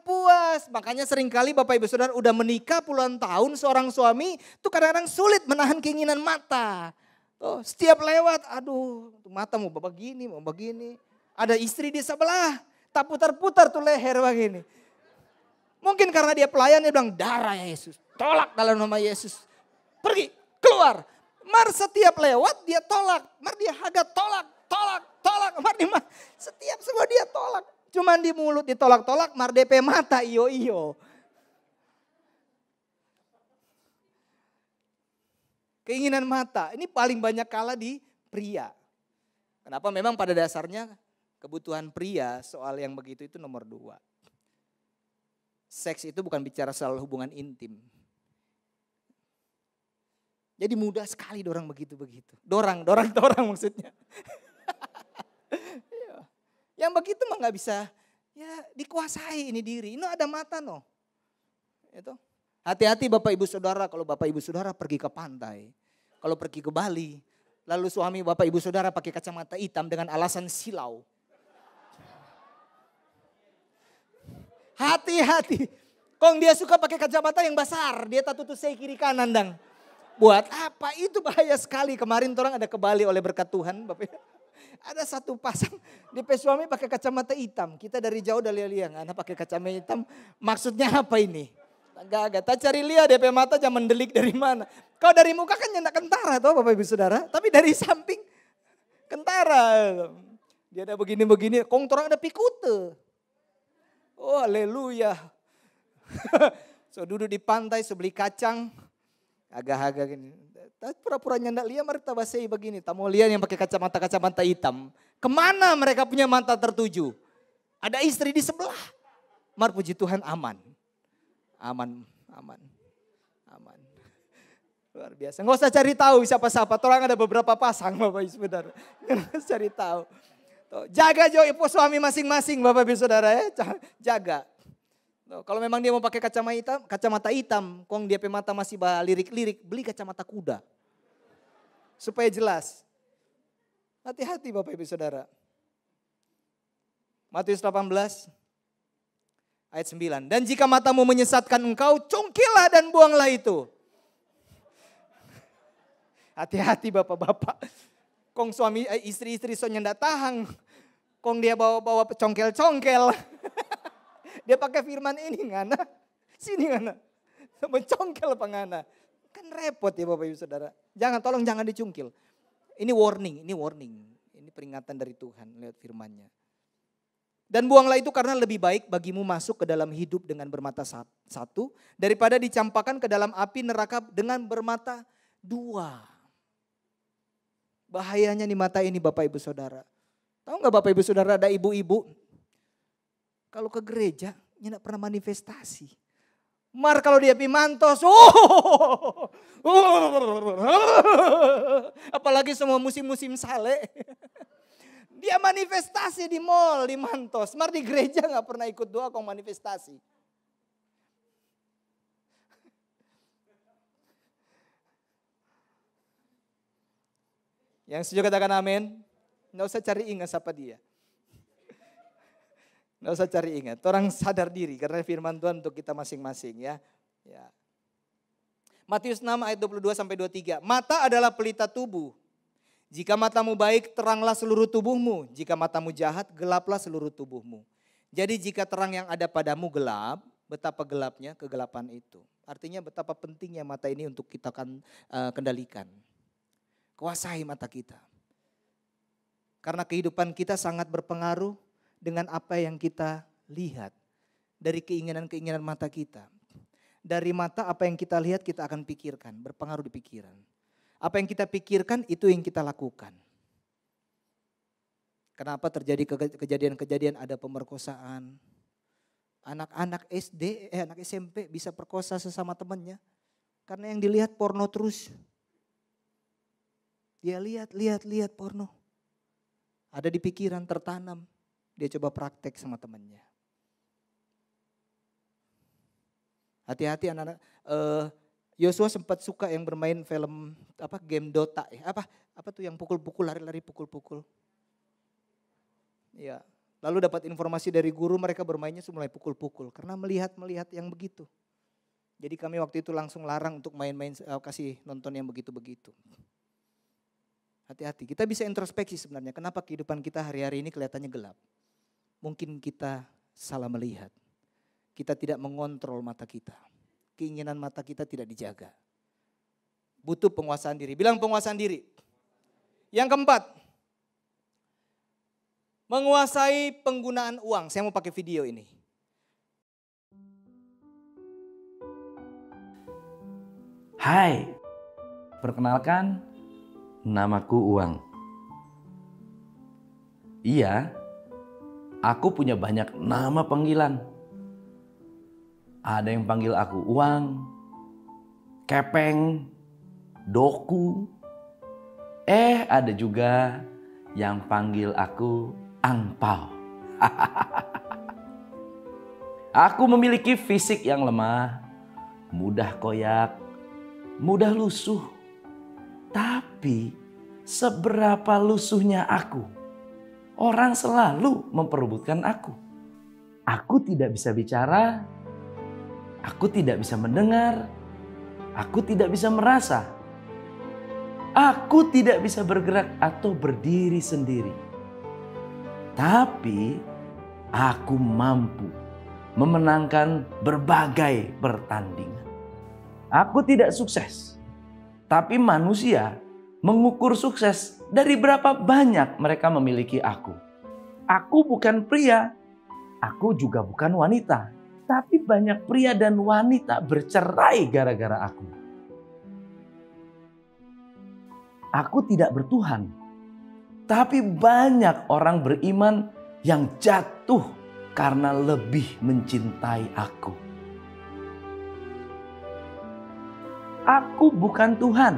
puas. Makanya seringkali Bapak Ibu Saudara udah menikah puluhan tahun seorang suami itu kadang-kadang sulit menahan keinginan mata. Tuh, setiap lewat, aduh mata mau begini. Ada istri di sebelah, tak putar-putar tuh leher begini. Mungkin karena dia pelayan, dia bilang darah Yesus. Tolak dalam nama Yesus. Pergi, keluar. Mar setiap lewat dia tolak. Mar dia haga tolak. Mar dia setiap semua dia tolak. Cuman di mulut ditolak-tolak, mar DP mata iyo. Keinginan mata, ini paling banyak kalah di pria. Kenapa? Memang pada dasarnya kebutuhan pria soal yang begitu itu nomor 2. Seks itu bukan bicara soal hubungan intim. Jadi mudah sekali dorang begitu-begitu. Dorang maksudnya. Yang begitu mah gak bisa ya dikuasai ini diri. Ini ada mata no. Itu. Hati-hati Bapak Ibu Saudara kalau Bapak Ibu Saudara pergi ke pantai. Kalau pergi ke Bali. Lalu suami Bapak Ibu Saudara pakai kacamata hitam dengan alasan silau. Hati-hati. Kong dia suka pakai kacamata yang besar. Dia tak tutup saya kiri kanan dang. Buat apa? Itu bahaya sekali. Kemarin orang ada ke Bali oleh berkat Tuhan. Bapak. Ada satu pasang. Dia suami pakai kacamata hitam. Kita dari jauh udah lihat. Anak pakai kacamata hitam. Maksudnya apa ini? Agak-agak. Tak cari lihat DP mata jangan mendelik dari mana. Kalau dari muka kan nyendak kentara toh Bapak Ibu Saudara. Tapi dari samping kentara. Dia ada begini-begini. Kong orang ada pikute. Oh haleluya. So duduk di pantai sebeli kacang. Agak-agak gini. Pura-pura nyandak lihat mereka basai begini. Tak mau lihat yang pakai kacamata hitam. Kemana mereka punya mata tertuju? Ada istri di sebelah. Mar puji Tuhan aman. Aman. Luar biasa. Nggak usah cari tahu siapa-siapa. Orang ada beberapa pasang Bapak Ibu Saudara. Nggak usah cari tahu. Jaga suami masing-masing Bapak Ibu Saudara ya. Jaga. Kalau memang dia mau pakai kacamata hitam. Kong dia mata masih lirik-lirik. Beli kacamata kuda. Supaya jelas. Hati-hati Bapak Ibu Saudara. Matius 18 ayat 9. Dan jika matamu menyesatkan engkau, congkilah dan buanglah itu. Hati-hati bapak-bapak. Kong suami istri-istri so nyendak tahang. Kong dia bawa congkel-congkel. Dia pakai firman ini ngana. Sini ngana. Mencongkel apa ngana. Kan repot ya Bapak Ibu Saudara. Tolong jangan dicungkil. Ini warning. Ini peringatan dari Tuhan lewat firman-Nya. Dan buanglah itu karena lebih baik bagimu masuk ke dalam hidup dengan bermata satu daripada dicampakkan ke dalam api neraka dengan bermata dua. Bahayanya nih mata ini Bapak Ibu Saudara. Tahu nggak Bapak Ibu Saudara, ada ibu-ibu kalau ke gereja dia pernah manifestasi. Kalau dia pimantos, apalagi semua musim-musim sale. Dia manifestasi di mall, di mantos. Di gereja gak pernah ikut doa kok manifestasi. Yang setuju katakan amin. Gak usah cari ingat siapa dia. Gak usah cari ingat. Orang sadar diri karena firman Tuhan untuk kita masing-masing ya. Matius 6 ayat 22-23. Mata adalah pelita tubuh. Jika matamu baik, teranglah seluruh tubuhmu. Jika matamu jahat, gelaplah seluruh tubuhmu. Jadi jika terang yang ada padamu gelap, betapa gelapnya kegelapan itu. Artinya betapa pentingnya mata ini untuk kita kendalikan. Kuasai mata kita. Karena kehidupan kita sangat berpengaruh dengan apa yang kita lihat. Dari keinginan-keinginan mata kita. Dari mata apa yang kita lihat kita akan pikirkan, berpengaruh di pikiran. Apa yang kita pikirkan itu yang kita lakukan. Kenapa terjadi kejadian-kejadian ada pemerkosaan. Anak-anak SD, anak SMP bisa perkosa sesama temannya. Karena yang dilihat porno terus. Dia lihat porno. Ada di pikiran tertanam. Dia coba praktek sama temannya. Hati-hati anak-anak. Yosua sempat suka yang bermain film game Dota ya. Apa tuh yang pukul-pukul, lari-lari pukul-pukul. Ya, lalu dapat informasi dari guru mereka bermainnya mulai pukul-pukul karena melihat yang begitu. Jadi kami waktu itu langsung larang untuk main-main kasih nonton yang begitu-begitu. Hati-hati, kita bisa introspeksi sebenarnya kenapa kehidupan kita hari-hari ini kelihatannya gelap. Mungkin kita salah melihat. Kita tidak mengontrol mata kita. Keinginan mata kita tidak dijaga. Butuh penguasaan diri. Bilang penguasaan diri. Yang keempat. Menguasai penggunaan uang. Saya mau pakai video ini. Hai, perkenalkan namaku Uang. Iya, aku punya banyak nama panggilan. Ada yang panggil aku Uang, Kepeng, Doku. Ada juga yang panggil aku Angpau. Aku memiliki fisik yang lemah, mudah koyak, mudah lusuh. Tapi seberapa lusuhnya aku, orang selalu memperebutkan aku. Aku tidak bisa bicara. Aku tidak bisa mendengar, aku tidak bisa merasa, aku tidak bisa bergerak atau berdiri sendiri. Tapi aku mampu memenangkan berbagai pertandingan. Aku tidak sukses, tapi manusia mengukur sukses dari berapa banyak mereka memiliki aku. Aku bukan pria, aku juga bukan wanita. Tapi banyak pria dan wanita bercerai gara-gara aku. Aku tidak bertuhan. Tapi banyak orang beriman yang jatuh karena lebih mencintai aku. Aku bukan Tuhan.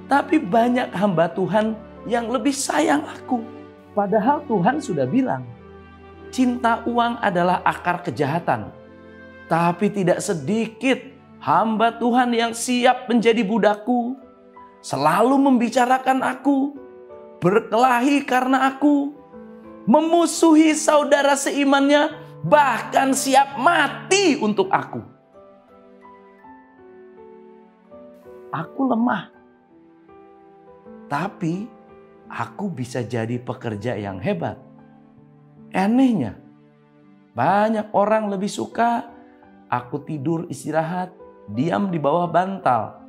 Tapi banyak hamba Tuhan yang lebih sayang aku. Padahal Tuhan sudah bilang, cinta uang adalah akar kejahatan. Tapi tidak sedikit hamba Tuhan yang siap menjadi budakku. Selalu membicarakan aku. Berkelahi karena aku. Memusuhi saudara seimannya. Bahkan siap mati untuk aku. Aku lemah. Tapi aku bisa jadi pekerja yang hebat. Anehnya, banyak orang lebih suka aku tidur istirahat, diam di bawah bantal,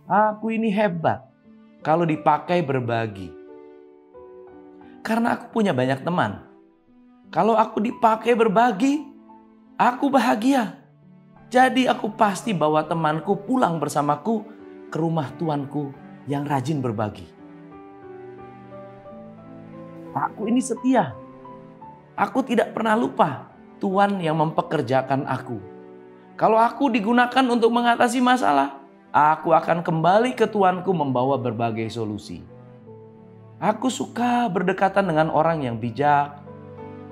Aku ini hebat kalau dipakai berbagi. Karena aku punya banyak teman. Kalau aku dipakai berbagi, aku bahagia. Jadi aku pasti bawa temanku pulang bersamaku ke rumah tuanku yang rajin berbagi. Aku ini setia. Aku tidak pernah lupa Tuhan yang mempekerjakan aku. Kalau aku digunakan untuk mengatasi masalah, aku akan kembali ke Tuanku membawa berbagai solusi. Aku suka berdekatan dengan orang yang bijak,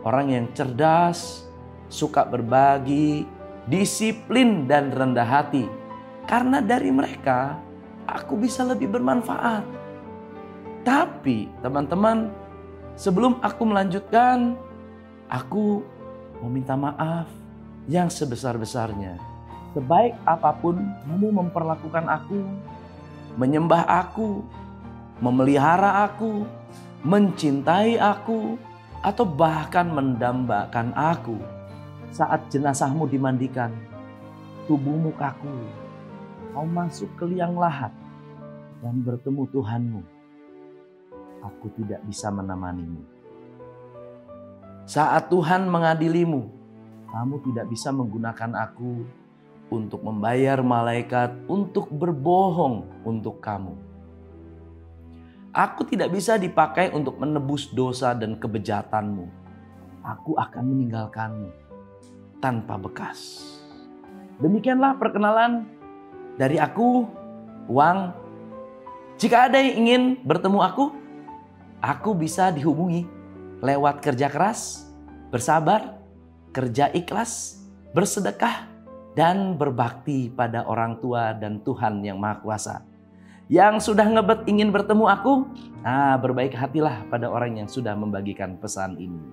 orang yang cerdas, suka berbagi, disiplin dan rendah hati. Karena dari mereka, aku bisa lebih bermanfaat. Tapi teman-teman, sebelum aku melanjutkan, aku mau minta maaf yang sebesar-besarnya. Sebaik apapun kamu memperlakukan aku, menyembah aku, memelihara aku, mencintai aku, atau bahkan mendambakan aku. Saat jenazahmu dimandikan, tubuhmu kaku, kau masuk ke liang lahat dan bertemu Tuhanmu. Aku tidak bisa menemanimu. Saat Tuhan mengadilimu, kamu tidak bisa menggunakan aku untuk membayar malaikat untuk berbohong untuk kamu. Aku tidak bisa dipakai untuk menebus dosa dan kebejatanmu. Aku akan meninggalkanmu tanpa bekas. Demikianlah perkenalan dari aku, Uang. Jika ada yang ingin bertemu aku bisa dihubungi lewat kerja keras, bersabar, kerja ikhlas, bersedekah, dan berbakti pada orang tua dan Tuhan yang Maha Kuasa. Yang sudah ngebet ingin bertemu aku, berbaik hatilah pada orang yang sudah membagikan pesan ini.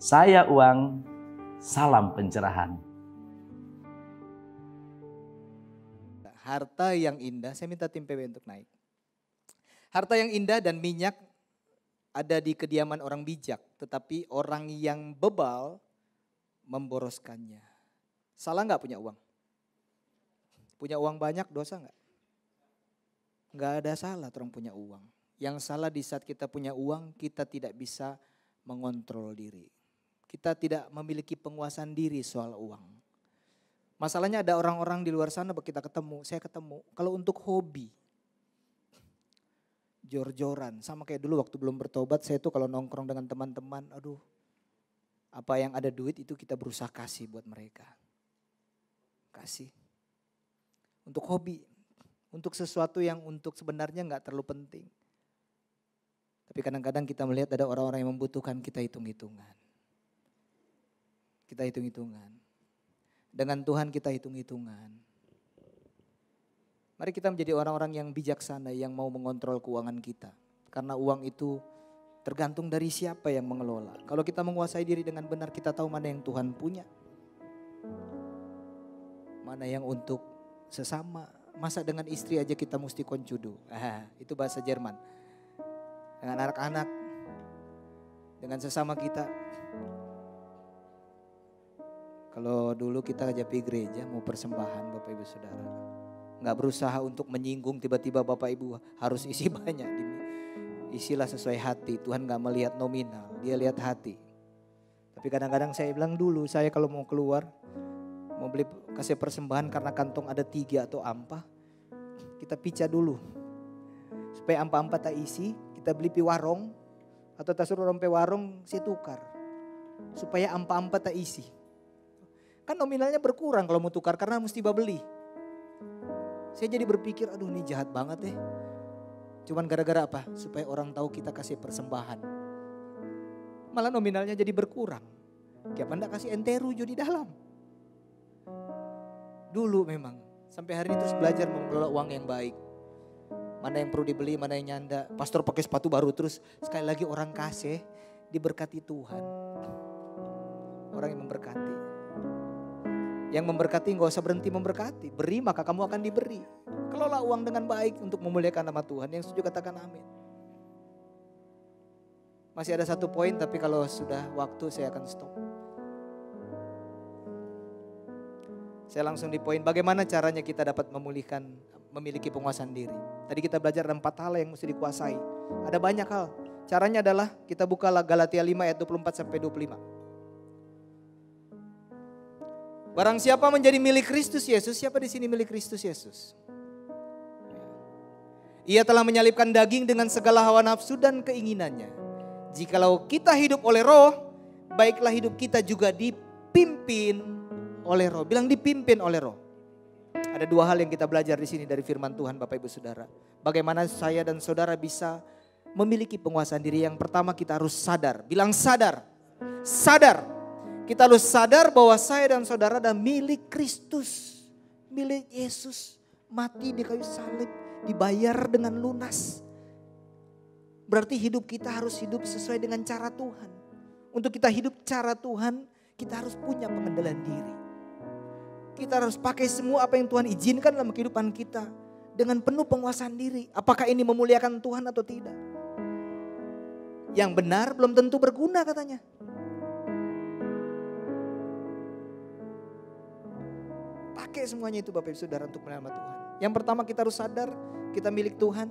Saya Uang, salam pencerahan. Harta yang indah, saya minta tim PB untuk naik. Harta yang indah dan minyak ada di kediaman orang bijak, tetapi orang yang bebal memboroskannya. Salah nggak punya uang? Punya uang banyak dosa nggak? Nggak ada salah orang punya uang. Yang salah di saat kita punya uang, kita tidak bisa mengontrol diri. Kita tidak memiliki penguasaan diri soal uang. Masalahnya ada orang-orang di luar sana kita ketemu, saya ketemu. Kalau untuk hobi, jor-joran. Sama kayak dulu waktu belum bertobat, saya tuh kalau nongkrong dengan teman-teman, aduh. Apa yang ada duit itu kita berusaha kasih buat mereka. Kasih. Untuk hobi. Untuk sesuatu yang untuk sebenarnya gak terlalu penting. Tapi kadang-kadang kita melihat ada orang-orang yang membutuhkan, kita hitung-hitungan. Kita hitung-hitungan. Dengan Tuhan kita hitung-hitungan. Mari kita menjadi orang-orang yang bijaksana yang mau mengontrol keuangan kita. Karena uang itu tergantung dari siapa yang mengelola. Kalau kita menguasai diri dengan benar, kita tahu mana yang Tuhan punya. Mana yang untuk sesama. Masa dengan istri aja kita mesti koncudu. Itu bahasa Jerman. Dengan anak-anak. Dengan sesama kita. Kalau dulu kita aja pergi gereja mau persembahan Bapak Ibu Saudara. Gak berusaha untuk menyinggung tiba-tiba Bapak Ibu harus isi banyak. Isilah sesuai hati. Tuhan gak melihat nominal, dia lihat hati. Tapi kadang-kadang saya bilang dulu, saya kalau mau keluar, mau beli kasih persembahan karena kantong ada 3 atau ampa, kita pica dulu. Supaya ampa-ampa tak isi, kita beli pi warung, atau tak suruh rompe warung, saya tukar. Supaya ampa-ampa tak isi. Kan nominalnya berkurang kalau mau tukar karena mesti beli. Saya jadi berpikir, aduh ini jahat banget deh. Cuman gara-gara apa? Supaya orang tahu kita kasih persembahan. Malah nominalnya jadi berkurang. Kayak anda kasih enteru di dalam. Dulu memang. Sampai hari ini terus belajar mengelola uang yang baik. Mana yang perlu dibeli, mana yang nyanda. Pastor pakai sepatu baru terus. Sekali lagi orang kasih diberkati Tuhan. Orang yang memberkati. Yang memberkati gak usah berhenti memberkati. Beri maka kamu akan diberi. Kelola uang dengan baik untuk memuliakan nama Tuhan. Yang setuju katakan amin. Masih ada 1 poin tapi kalau sudah waktu saya akan stop. Saya langsung di poin bagaimana caranya kita dapat memiliki penguasaan diri. Tadi kita belajar ada 4 hal yang mesti dikuasai. Ada banyak hal. Caranya adalah kita bukalah Galatia 5 ayat 24 sampai 25. Barang siapa menjadi milik Kristus Yesus, siapa di sini milik Kristus Yesus? Ia telah menyalibkan daging dengan segala hawa nafsu dan keinginannya. Jikalau kita hidup oleh Roh, baiklah hidup kita juga dipimpin oleh Roh. Bilang dipimpin oleh Roh. Ada 2 hal yang kita belajar di sini dari firman Tuhan Bapak Ibu Saudara. Bagaimana saya dan saudara bisa memiliki penguasaan diri. Yang pertama kita harus sadar. Bilang sadar. Sadar. Kita harus sadar bahwa saya dan saudara adalah milik Kristus. Milik Yesus. Mati di kayu salib. Dibayar dengan lunas. Berarti hidup kita harus hidup sesuai dengan cara Tuhan. Untuk kita hidup cara Tuhan, kita harus punya pengendalian diri. Kita harus pakai semua apa yang Tuhan izinkan dalam kehidupan kita. Dengan penuh penguasaan diri. Apakah ini memuliakan Tuhan atau tidak? Yang benar belum tentu berguna katanya. Pakai semuanya itu Bapak Ibu Saudara untuk menerima Tuhan. Yang pertama kita harus sadar kita milik Tuhan.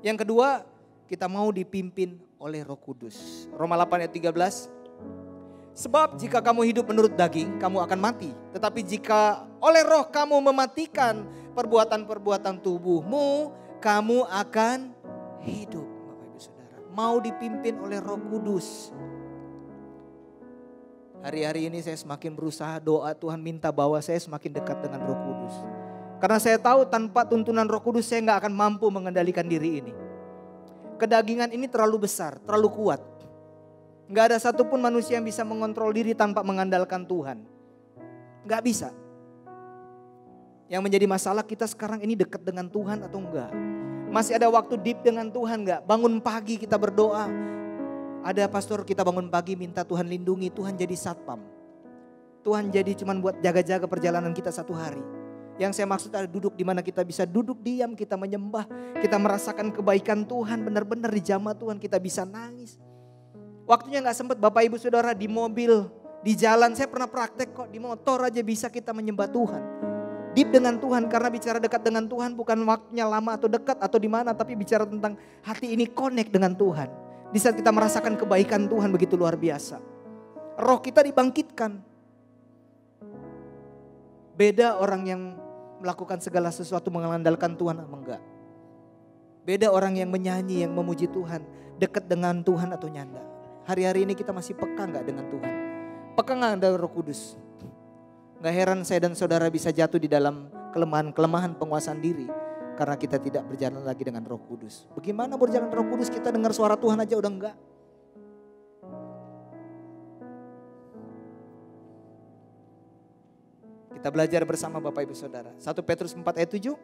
Yang kedua kita mau dipimpin oleh Roh Kudus. Roma 8 ayat 13. Sebab jika kamu hidup menurut daging kamu akan mati. Tetapi jika oleh Roh kamu mematikan perbuatan-perbuatan tubuhmu, kamu akan hidup. Bapak Ibu Saudara, mau dipimpin oleh Roh Kudus. Hari-hari ini saya semakin berusaha doa Tuhan minta bahwa saya semakin dekat dengan Roh Kudus. Karena saya tahu tanpa tuntunan Roh Kudus saya gak akan mampu mengendalikan diri ini. Kedagingan ini terlalu besar, terlalu kuat. Gak ada satupun manusia yang bisa mengontrol diri tanpa mengandalkan Tuhan. Gak bisa. Yang menjadi masalah kita sekarang ini dekat dengan Tuhan atau enggak. Masih ada waktu deep dengan Tuhan enggak? Bangun pagi kita berdoa. Ada pastor kita bangun pagi minta Tuhan lindungi, Tuhan jadi satpam. Tuhan jadi cuman buat jaga-jaga perjalanan kita satu hari. Yang saya maksud ada duduk di mana kita bisa duduk diam, kita menyembah, kita merasakan kebaikan Tuhan, benar-benar di jamaah Tuhan kita bisa nangis. Waktunya gak sempat Bapak Ibu Saudara di mobil, di jalan, saya pernah praktek kok, di motor aja bisa kita menyembah Tuhan. Deep dengan Tuhan, karena bicara dekat dengan Tuhan bukan waktunya lama atau dekat atau di mana, tapi bicara tentang hati ini connect dengan Tuhan. Di saat kita merasakan kebaikan Tuhan begitu luar biasa. Roh kita dibangkitkan. Beda orang yang melakukan segala sesuatu mengandalkan Tuhan apa enggak. Beda orang yang menyanyi, yang memuji Tuhan. Dekat dengan Tuhan atau nyanda. Hari-hari ini kita masih peka enggak dengan Tuhan? Peka enggak dengan Roh Kudus? Enggak heran saya dan saudara bisa jatuh di dalam kelemahan penguasaan diri. Karena kita tidak berjalan lagi dengan Roh Kudus. Bagaimana berjalan Roh Kudus kita dengar suara Tuhan aja udah enggak. Kita belajar bersama Bapak Ibu Saudara. 1 Petrus 4 ayat 7.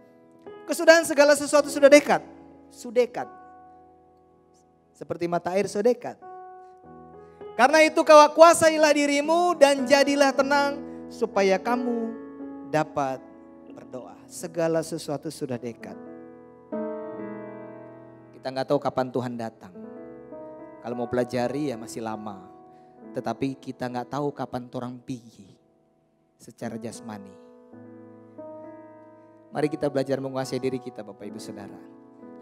Kesudahan segala sesuatu sudah dekat. Sudekat. Seperti mata air sudekat. Karena itu kuasailah dirimu dan jadilah tenang. Supaya kamu dapat berdoa. Segala sesuatu sudah dekat. Kita gak tahu kapan Tuhan datang. Kalau mau pelajari ya masih lama. Tetapi kita gak tahu kapan orang pergi. Secara jasmani. Mari kita belajar menguasai diri kita Bapak Ibu Saudara.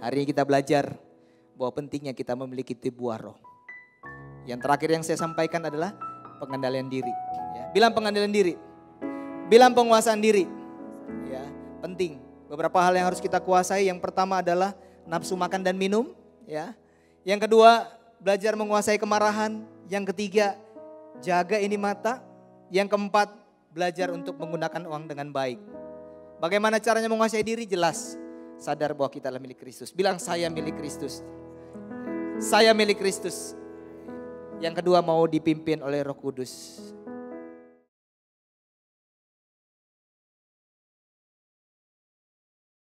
Hari ini kita belajar bahwa pentingnya kita memiliki buah roh. Yang terakhir yang saya sampaikan adalah pengendalian diri. Ya, bilang pengendalian diri. Bilang penguasaan diri. Ya, penting. Beberapa hal yang harus kita kuasai. Yang pertama adalah nafsu makan dan minum. Ya. Yang kedua belajar menguasai kemarahan. Yang ketiga jaga ini mata. Yang keempat belajar untuk menggunakan uang dengan baik. Bagaimana caranya menguasai diri? Jelas. Sadar bahwa kita adalah milik Kristus. Bilang saya milik Kristus. Saya milik Kristus. Yang kedua mau dipimpin oleh Roh Kudus.